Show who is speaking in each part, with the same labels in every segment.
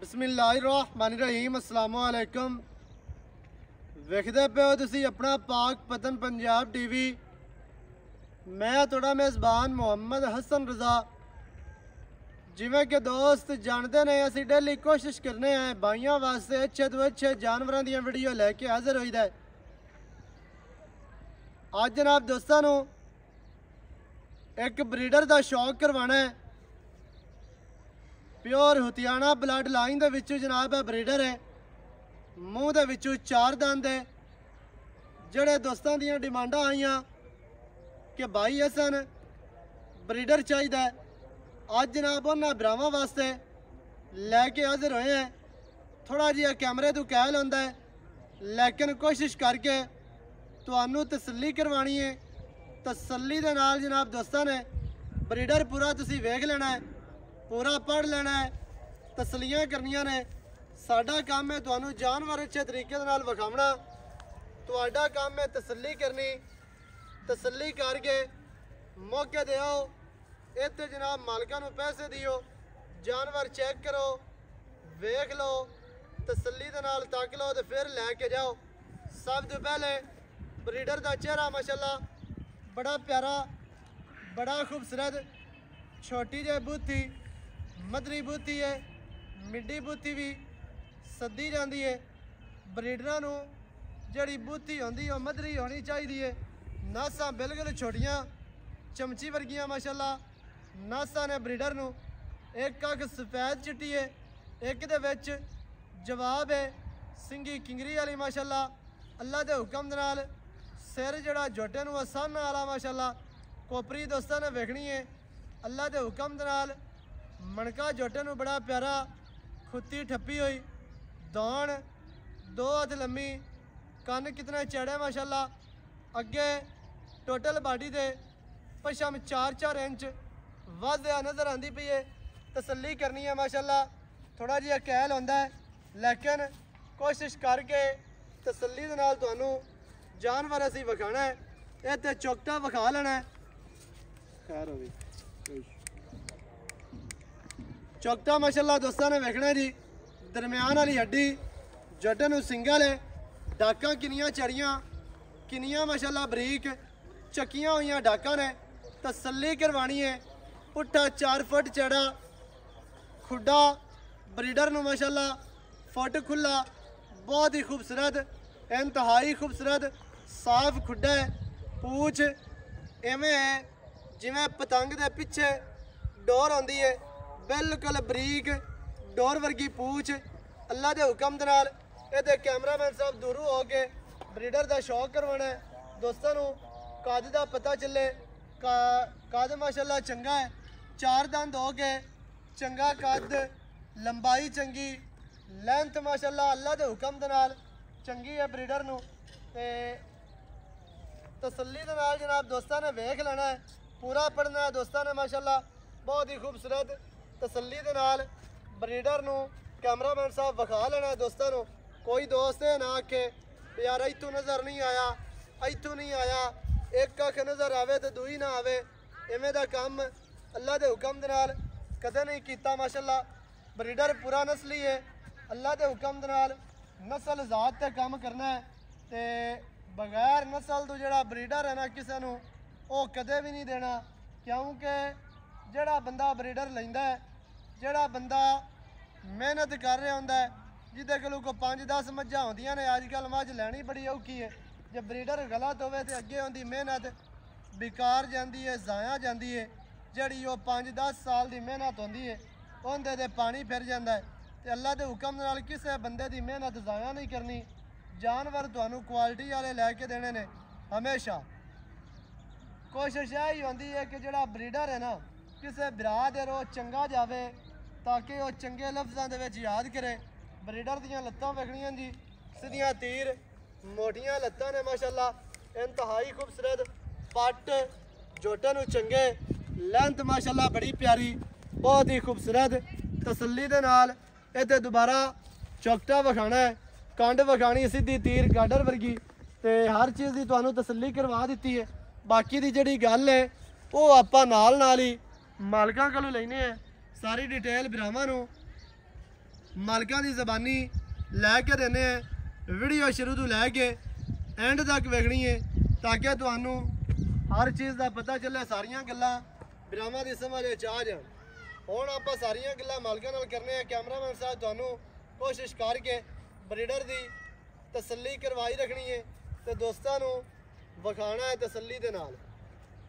Speaker 1: बिस्मिल्लाहिर्रहमानिर्रहीम अस्सलाम वालेकुम। वेखदे पे हो तुसी अपना पाक पतन पंजाब टीवी। मैं थोड़ा मेज़बान मोहम्मद हसन रज़ा। जिमें कि दोस्त जानते ने असी डेली कोशिश करने हैं भाइयों वास्ते अच्छे तो अच्छे जानवरों दी वीडियो लैके हाजिर होईदा है। अज जनाब दोस्तों नू एक ब्रीडर का शौक करवाना है। प्योर हुतियाना ब्लड लाइन दे विचों जनाब है ब्रीडर है। मूँह दे विचों 4 दंद है। जड़े दोस्तों दी डिमांडा आईयां कि भाई हसन ब्रीडर चाहिए, अज जनाब उन्होंने भरावां वास्ते लैके हाजिर होए हैं। थोड़ा जिहा कैमरे तो कहल होंदा है, लेकिन कोशिश करके तुहानू तसल्ली करवानी है। तसल्ली दे नाल जनाब दोस्तों ने ब्रीडर पूरा तुसी वेख लेना है, पूरा पढ़ लेना है, तसलियाँ करनियां ने। साडा काम है तुहानू जानवर अच्छे तरीके दे नाल विखावना, तुहाडा काम है तसल्ली करनी। तसल्ली करके मौके दे आओ, इत्थे जनाब मालकां नू पैसे दियो, जानवर चेक करो, वेख लो, तसल्ली दे नाल तक लो तो फिर लैके जाओ। सब तो पहले ब्रीडर का चेहरा माशाल्लाह बड़ा प्यारा, बड़ा खूबसूरत, छोटी जी बूथी, मदरी बूथी है, मिड्डी बूथी भी सद्दी जाती है। ब्रीडरां नू जिहड़ी बूथी होंदी ओह मदरी होनी चाहिए है। नासां बिल्कुल छोटियां चमची वर्गियां माशाल्लाह नासां ने ब्रीडर नू। एक अख सफेद चिट्टी है, एक दे विच जवाब है सिंगी किंगरी वाली माशाल्लाह। अल्लाह के हुक्म दे नाल सिर जिहड़ा जोटे नू आसाना वाला माशाल्लाह। कोपरी दोस्तां ने वेखनी है, अल्लाह के हुक्म दे नाल मणका जोटे नू बड़ा प्यारा, खुत्ती ठप्पी हुई, दौड़ 2 हाथ लम्मी, कन कितना चढ़े माशाल्लाह। अगे टोटल बॉडी दे पछम 4-4 इंच वाज़ह नज़र आती पई है। तसल्ली करनी है माशाल्लाह। थोड़ा जिहा कहल होंदा है, लेकिन कोशिश करके तसल्ली दे नाल तुहानू जानवर असीं विखाना है। इत्थे चौकटा विखा लेना है। खैर हो गई चौकटा माशाल्लाह दोस्तों ने वेखना जी। दरम्यान वाली हड्डी, जट नू सिंगल है, डाकां किनियां चढ़ियां, किनियां माशाल्लाह बरीक चक्कियां हुई डाकां ने। तसल्ली करवानी है। पुट्ठा 4 फुट चढ़ा खुड्डा ब्रीडर नू माशाल्लाह, फुट खुला, बहुत ही खूबसूरत, इंतहाई खूबसूरत, साफ खुड्डा है। पूछ इवें है जिवें पतंग दे पिछे डोर आती है, बिल्कुल बरीक डोर वर्गी पूछ। अल्लाह के हुक्म दे नाल इहदे कैमरामैन साहब दूरों हो के ब्रीडर का शौक करवाना है। दोस्तों नू कद का पता चले, कद माशाल्लाह चंगा है, 4 दंद हो गए, चंगा कद, लंबाई चंगी, लेंथ माशाल्लाह अल्लाह के हुक्म दे नाल चंगी है ब्रीडर नू। ते तसल्ली दे नाल जनाब दोस्तों ने वेख लेना है, पूरा पढ़ना है दोस्तों ने माशाल्लाह। बहुत ही खूबसूरत तसल्ली दे नाल ब्रीडर नू कैमरामैन साहब विखा लेना है दोस्तों नू। कोई दोस्त है ना आखे यार इत्थों नज़र नहीं आया, इत्थों नहीं आया, एक अख नज़र आवे तो दूई ना आवे, इवें दा काम अल्लाह के हुक्म दे नाल कदे नहीं कीता माशाल्लाह। ब्रीडर पूरा नस्ली है, अल्लाह के हुक्म दे नाल नस्ल ज़ात ते काम करना है। ते बगैर नस्ल तो जिहड़ा ब्रीडर है ना किसी नू वो कदे भी नहीं देना, क्योंकि जिहड़ा बंदा ब्रीडर लैंदा है, जिहड़ा बंदा मेहनत कर रहा होंदा है, जिहदे कोलों कोई 5-10 मज्झां होंदियां ने, अजकल मझ लैनी बड़ी औखी है। जे ब्रीडर गलत होवे तो अगे उहदी मेहनत बेकार जाती है, ज़ाया जाती है। जिहड़ी वो 5-10 साल की मेहनत होंदी है उहदे ते पानी फिर जाता है। तो अल्लाह के हुक्म दे नाल किसी बंदे की मेहनत ज़ाया नहीं करनी। जानवर तुहानू क्वालिटी वाले लैके देने ने। हमेशा कोशिश यही होंदी है कि जिहड़ा ब्रीडर है ना किसी भरा दे रोज़ चंगा जावे, ताकि वह चंगे लफ्ज़ों दे विच याद करे। ब्रीडर दियां लत्तां वेखणियां जी, सीधियां तीर, मोटियां लत्तां ने माशाल्लाह, इंतहाई खूबसूरत, पट जोटे नू चंगे, लेंथ माशाल्लाह बड़ी प्यारी, बहुत ही खूबसूरत। तसल्ली दे नाल इत्थे दोबारा चौकटा विखाना है, कंड विखानी सीधी तीर गाडर वर्गी, ते हर चीज़ की तुहानू तसल्ली करवा दी है। बाकी की जिहड़ी गल है वो आपां नाल ही मालकां कोलों लैने हैं। सारी डिटेल भरावां नू ਮਾਲਕਾਂ ਦੀ ਜ਼ਬਾਨੀ ਲੈ ਕੇ ਦਿੰਦੇ ਆ। ਵੀਡੀਓ ਸ਼ੁਰੂ ਤੋਂ ਲੈ ਕੇ ਐਂਡ ਤੱਕ ਵੇਖਣੀ ਹੈ ਤਾਂ ਕਿ ਤੁਹਾਨੂੰ ਹਰ ਚੀਜ਼ ਦਾ ਪਤਾ ਚੱਲੇ, ਸਾਰੀਆਂ ਗੱਲਾਂ ਭਰਾਵਾਂ ਦੀ ਸਮਝ ਵਿੱਚ ਆ ਜਾਣ। ਹੁਣ ਆਪਾਂ ਸਾਰੀਆਂ ਗੱਲਾਂ ਮਾਲਕਾਂ ਨਾਲ ਕਰਨੇ ਆ। ਕੈਮਰਾਮੈਨ ਸਾਹਿਬ ਤੁਹਾਨੂੰ ਕੋਸ਼ਿਸ਼ ਕਰਕੇ ਬਰੀਡਰ ਦੀ ਤਸੱਲੀ ਕਰਵਾਈ ਰੱਖਣੀ ਹੈ ਤੇ ਦੋਸਤਾਂ ਨੂੰ ਵਿਖਾਣਾ ਹੈ ਤਸੱਲੀ ਦੇ ਨਾਲ।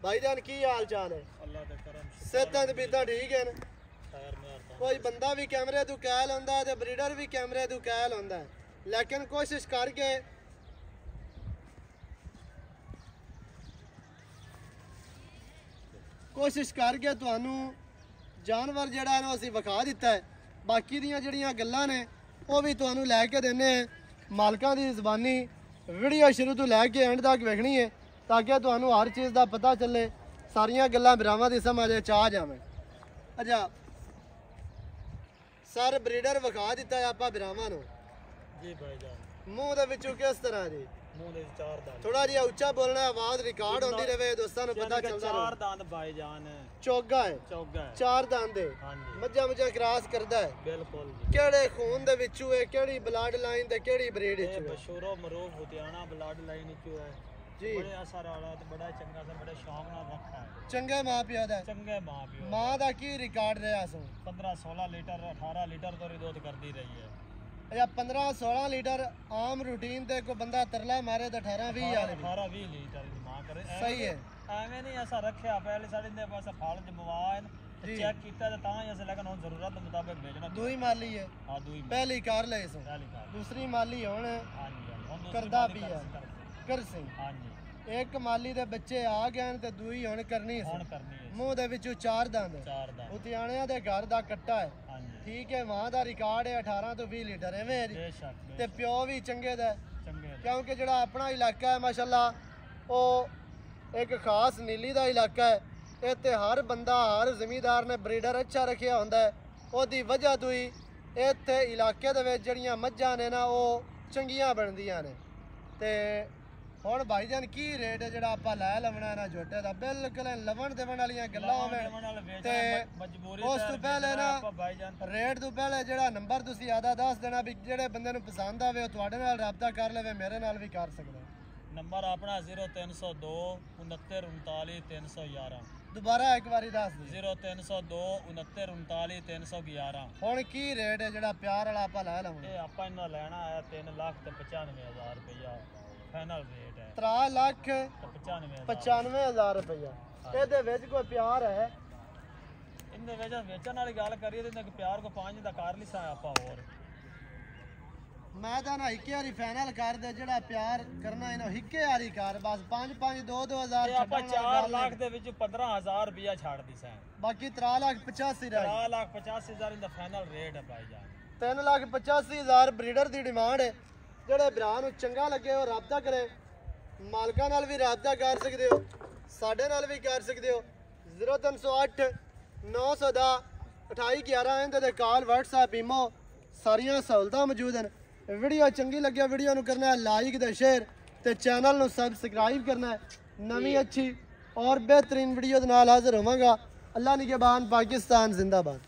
Speaker 1: ਭਾਈ ਜਾਨ ਕੀ ਹਾਲ ਚਾਲ ਹੈ?
Speaker 2: ਅੱਲਾਹ ਦੇ ਕਰਮ
Speaker 1: ਸਿਹਤਾਂ ਤੇ ਪੀਤਾ ਠੀਕ ਹੈ ਨਾ?
Speaker 2: ਖੈਰ ਮਿਹਰਬਾਨੀ।
Speaker 1: ਕੋਈ ਬੰਦਾ ਵੀ ਕੈਮਰੇ ਤੋਂ ਕਾਇਲ ਹੁੰਦਾ ਹੈ ਤੇ ਬਰੀਡਰ ਵੀ ਕੈਮਰੇ ਤੋਂ ਕਾਇਲ ਹੁੰਦਾ ਹੈ, ਲੇਕਿਨ ਕੋਸ਼ਿਸ਼ ਕਰਕੇ ਤੁਹਾਨੂੰ ਜਾਨਵਰ ਜਿਹੜਾ ਹੈ ਨਾ ਅਸੀਂ ਵਿਖਾ ਦਿੱਤਾ ਹੈ। ਬਾਕੀ ਦੀਆਂ ਜਿਹੜੀਆਂ ਗੱਲਾਂ ਨੇ ਉਹ ਵੀ ਤੁਹਾਨੂੰ ਲੈ ਕੇ ਦਿੰਨੇ ਆ। ਮਾਲਕਾਂ ਦੀ ਜ਼ਬਾਨੀ ਵੀਡੀਓ ਸ਼ੁਰੂ ਤੋਂ ਲੈ ਕੇ ਐਂਡ ਤੱਕ ਵੇਖਣੀ ਹੈ ਤਾਂ ਕਿ ਤੁਹਾਨੂੰ ਹਰ ਚੀਜ਼ ਦਾ ਪਤਾ ਚੱਲੇ, ਸਾਰੀਆਂ ਗੱਲਾਂ ਭਰਾਵਾਂ ਦੀ ਸਮਝ ਵਿੱਚ ਆ ਜਾਵੇ। ਅੱਛਾ ਸਰ ਬਰੀਡਰ ਵਿਖਾ ਦਿੱਤਾ ਹੈ ਆਪਾਂ ਭਰਾਵਾਂ ਨੂੰ
Speaker 2: ਜੀ ਭਾਈਜਾਨ।
Speaker 1: ਮੂੰਹ ਦੇ ਵਿੱਚੋਂ ਕਿਸ ਤਰ੍ਹਾਂ ਜੀ?
Speaker 2: ਮੂੰਹ ਦੇ ਚਾਰ ਦੰਦ।
Speaker 1: ਥੋੜਾ ਜਿਹਾ ਉੱਚਾ ਬੋਲਣਾ, ਆਵਾਜ਼ ਰਿਕਾਰਡ ਹੁੰਦੀ ਰਹੇ, ਦੋਸਤਾਂ ਨੂੰ ਪਤਾ ਚੱਲਦਾ
Speaker 2: ਚਾਰ
Speaker 1: ਰਹੇ।
Speaker 2: ਦੰਦ ਭਾਈਜਾਨ।
Speaker 1: ਚੋਗਾ ਹੈ,
Speaker 2: ਚੌਗਾ ਹੈ।
Speaker 1: ਚਾਰ ਦੰਦ ਹੈ,
Speaker 2: ਹਾਂਜੀ
Speaker 1: ਮੱਝਾਂ ਕ੍ਰਾਸ ਕਰਦਾ ਹੈ।
Speaker 2: ਬਿਲਕੁਲ ਜੀ।
Speaker 1: ਕਿਹੜੇ ਖੂਨ ਦੇ ਵਿੱਚੋਂ ਹੈ, ਕਿਹੜੀ ਬਲੱਡ ਲਾਈਨ ਤੇ ਕਿਹੜੀ ਬਰੀਡ
Speaker 2: ਇਹ
Speaker 1: ਵਿੱਚੋਂ ਹੈ
Speaker 2: ਬਸ਼ੂਰੋ ਮਰੂਫ ਹੁਤਿਆਣਾ ਬਲੱਡ ਲਾਈਨ ਵਿੱਚੋਂ ਹੈ
Speaker 1: ਜੀ?
Speaker 2: ਬੜੇ ਅਸਰ ਵਾਲਾ ਤੇ ਬੜਾ ਚੰਗਾ ਸਰ, ਬੜੇ ਸ਼ੌਕ ਨਾਲ ਰੱਖਾ ਹੈ।
Speaker 1: ਚੰਗੇ ਮਾਂ ਪਿਓ ਦਾ ਹੈ।
Speaker 2: ਚੰਗੇ ਮਾਂ ਪਿਓ।
Speaker 1: ਮਾਂ ਦਾ ਕੀ ਰਿਕਾਰਡ ਰਿਹਾ ਸੋ?
Speaker 2: 15-16 ਲੀਟਰ 18 ਲੀਟਰ ਤੋਂ ਦੁੱਧ ਕਰਦੀ ਰਹੀ ਹੈ।
Speaker 1: ਅੱਛਾ 15-16 ਲੀਟਰ ਆਮ ਰੂਟੀਨ ਤੇ ਕੋਈ ਬੰਦਾ ਤਰਲਾ ਮਾਰੇ ਤਾਂ 18-20 ਆ
Speaker 2: 18-20 ਲੀਟਰ ਦੀ ਮਾਂ ਕਰੇ।
Speaker 1: ਸਹੀ ਹੈ।
Speaker 2: ਐਵੇਂ ਨਹੀਂ ਐਸਾ ਰੱਖਿਆ ਪਹਿਲੇ ਸਾਡੇ ਦੇ ਪਾਸ ਫਲ ਜਮਵਾਨ
Speaker 1: ਜੀ।
Speaker 2: ਚੈੱਕ ਕੀਤਾ ਤੇ ਤਾਂ ਹੀ ਅਸੀਂ ਲੇਕਿਨ ਹੁਣ ਜ਼ਰੂਰਤ ਦੇ ਮੁਤਾਬਕ ਭੇਜਣਾ।
Speaker 1: ਦੂਈ ਮਾਲੀ ਹੈ,
Speaker 2: ਹਾਂ ਦੂਈ
Speaker 1: ਪਹਿਲੀ ਕਰ ਲਈ ਸੋ,
Speaker 2: ਪਹਿਲੀ ਕਾਰ।
Speaker 1: ਦੂਸਰੀ ਮਾਲੀ ਹੁਣ
Speaker 2: ਹਾਂਜੀ ਹੁਣ ਦੂਸਰੀ
Speaker 1: ਕਰਦਾ
Speaker 2: ਵਾਲੀ
Speaker 1: ਵੀ ਹੈ।
Speaker 2: ਕਰਨੀ।
Speaker 1: ਕਰ ਸਿੰਘ
Speaker 2: ਹਾਂਜੀ
Speaker 1: ਇੱਕ ਮਾਲੀ ਦੇ ਬੱਚੇ ਆ ਗਏ ਤੇ ਦੂਈ ਹੁਣ ਕਰਨੀ
Speaker 2: ਹੁਣ
Speaker 1: ਸੀ।
Speaker 2: ਕਰਨੀ ਹੈ।
Speaker 1: ਮੂੰਹ ਦੇ ਵਿੱਚੋਂ ਚਾਰ ਦੰਦ,
Speaker 2: ਚਾਰ ਦਾ।
Speaker 1: ਉਤਿਆਣਿਆਂ ਦੇ ਘਰ ਦਾ ਕੱਟਾ ਹੈ।
Speaker 2: ਹਾਂਜੀ
Speaker 1: ਠੀਕ ਹੈ, ਮਾਂ ਦਾ ਰਿਕਾਰਡ ਹੈ 18 ਤੋਂ 20 ਲੀਟਰ ਐਵੇਂ ਹੈ ਜੀ।
Speaker 2: ਬੇਸ਼ੱਕ
Speaker 1: ਤੇ
Speaker 2: ਬੇਸ਼ੱਕ।
Speaker 1: ਪਿਓ ਵੀ ਚੰਗੇ ਦਾ ਹੈ,
Speaker 2: ਚੰਗੇ ਨੇ।
Speaker 1: ਕਿਉਂਕਿ ਜਿਹੜਾ ਆਪਣਾ ਇਲਾਕਾ ਹੈ ਮਾਸ਼ਾਅੱਲਾ ਉਹ ਇੱਕ ਖਾਸ ਨੀਲੀ ਦਾ ਇਲਾਕਾ ਹੈ। ਇੱਥੇ ਹਰ ਬੰਦਾ ਹਰ ਜ਼ਿਮੀਦਾਰ ਨੇ ਬਰੀਡਰ ਅੱਛਾ ਰੱਖਿਆ ਹੁੰਦਾ ਹੈ। ਉਹਦੀ ਵਜ੍ਹਾ ਤੋਂ ਹੀ ਇੱਥੇ ਇਲਾਕੇ ਦੇ ਵਿੱਚ ਜਿਹੜੀਆਂ ਮੱਝਾਂ ਨੇ ਨਾ ਉਹ ਚੰਗੀਆਂ ਬਣਦੀਆਂ ਨੇ। ਤੇ ਹੁਣ ਭਾਈਜਾਨ ਕੀ ਰੇਟ ਹੈ ਜਿਹੜਾ ਆਪਾਂ ਲੈ ਲਵਣਾ ਨਾ ਝੋਟੇ ਦਾ? ਬਿਲਕੁਲ ਲਵਣ ਦੇਵਣ ਵਾਲੀਆਂ ਗੱਲਾਂ ਹੋਵੇ ਤੇ ਉਸ ਤੋਂ ਪਹਿਲੇ ਨਾ ਰੇਟ ਤੋਂ ਪਹਿਲੇ ਜਿਹੜਾ ਨੰਬਰ ਤੁਸੀਂ ਆਦਾ ਦੱਸ ਦੇਣਾ ਵੀ ਜਿਹੜੇ ਬੰਦੇ ਨੂੰ ਪਸੰਦ ਆਵੇ ਉਹ ਤੁਹਾਡੇ ਨਾਲ ਰਾਬਤਾ ਕਰ ਲਵੇ, ਮੇਰੇ ਨਾਲ ਵੀ ਕਰ ਸਕਦਾ।
Speaker 2: ਨੰਬਰ ਆਪਣਾ 0302 69 39 311।
Speaker 1: ਦੁਬਾਰਾ ਇੱਕ ਵਾਰੀ ਦੱਸ ਦਿਓ।
Speaker 2: 0302 69 39 311।
Speaker 1: ਹੁਣ ਕੀ ਰੇਟ ਹੈ ਜਿਹੜਾ ਪਿਆਰ ਵਾਲਾ ਆਪਾਂ ਲੈ ਲਵਾਂਗੇ?
Speaker 2: ਇਹ ਆਪਾਂ ਇਹਨਾਂ ਲੈਣਾ ਆਇਆ 3,95,000 ਰੁਪਇਆ ਫਾਈਨਲ ਰੇਟ ਹੈ।
Speaker 1: 3,95,000 ਰੁਪਇਆ। ਇਹਦੇ ਵਿੱਚ ਕੋਈ ਪਿਆਰ ਹੈ?
Speaker 2: ਇਹਦੇ ਵਿੱਚ ਵੇਚਣ ਵਾਲੀ ਗੱਲ ਕਰੀਏ ਤੇ ਪਿਆਰ ਕੋ 5 ਦਾ ਕਰ ਲਿਸਾ ਆਪਾਂ ਹੋਰ।
Speaker 1: ਮੈਂ ਤਾਂ ਨਾ ਹਿੱਕੇ ਵਾਲੀ ਫਾਈਨਲ ਕਰ ਦੇ, ਜਿਹੜਾ ਪਿਆਰ ਕਰਨਾ ਇਹਨਾਂ ਹਿੱਕੇ ਵਾਲੀ ਕਰ ਬਸ। 5-5 2-2000
Speaker 2: ਇਹ ਆਪਾਂ 4 ਲੱਖ ਦੇ ਵਿੱਚ 15,000 ਰੁਪਇਆ ਛੱਡਦੀ ਸਾਂ।
Speaker 1: ਬਾਕੀ 3,85,000 ਰਹਿ
Speaker 2: 3,85,000 ਦਾ ਫਾਈਨਲ ਰੇਟ ਹੈ ਭਾਈਜਾਨ।
Speaker 1: 3,85,000 ਬਰੀਡਰ ਦੀ ਡਿਮਾਂਡ ਹੈ। ਜਿਹੜੇ ਭਰਾ ਨੂੰ ਚੰਗਾ ਲੱਗੇ ਉਹ ਰਾਬਤਾ ਕਰੇ। ਮਾਲਕਾਂ ਨਾਲ ਵੀ ਰਾਬਤਾ ਕਰ ਸਕਦੇ ਹੋ, ਸਾਡੇ ਨਾਲ ਵੀ ਕਰ ਸਕਦੇ ਹੋ। 0308 910 2811 ਇਹਦੇ ਤੇ ਕਾਲ, WhatsApp, ਈਮੋ ਸਾਰੀਆਂ ਸਹੂਲਤਾਂ ਮੌਜੂਦ ਹਨ। ਵੀਡੀਓ ਚੰਗੀ ਲੱਗਿਆ ਵੀਡੀਓ ਨੂੰ ਕਰਨਾ ਹੈ ਲਾਈਕ ਤੇ ਸ਼ੇਅਰ ਤੇ ਚੈਨਲ ਨੂੰ ਸਬਸਕ੍ਰਾਈਬ ਕਰਨਾ ਹੈ। ਨਵੀਂ ਅੱਛੀ ਔਰ ਬਿਹਤਰੀਨ ਵੀਡੀਓ ਦੇ ਨਾਲ ਹਾਜ਼ਰ ਹੋਵਾਂਗਾ। ਅੱਲਾ ਨਿਗਹਿਬਾਨ, ਪਾਕਿस्तान जिंदाबाद।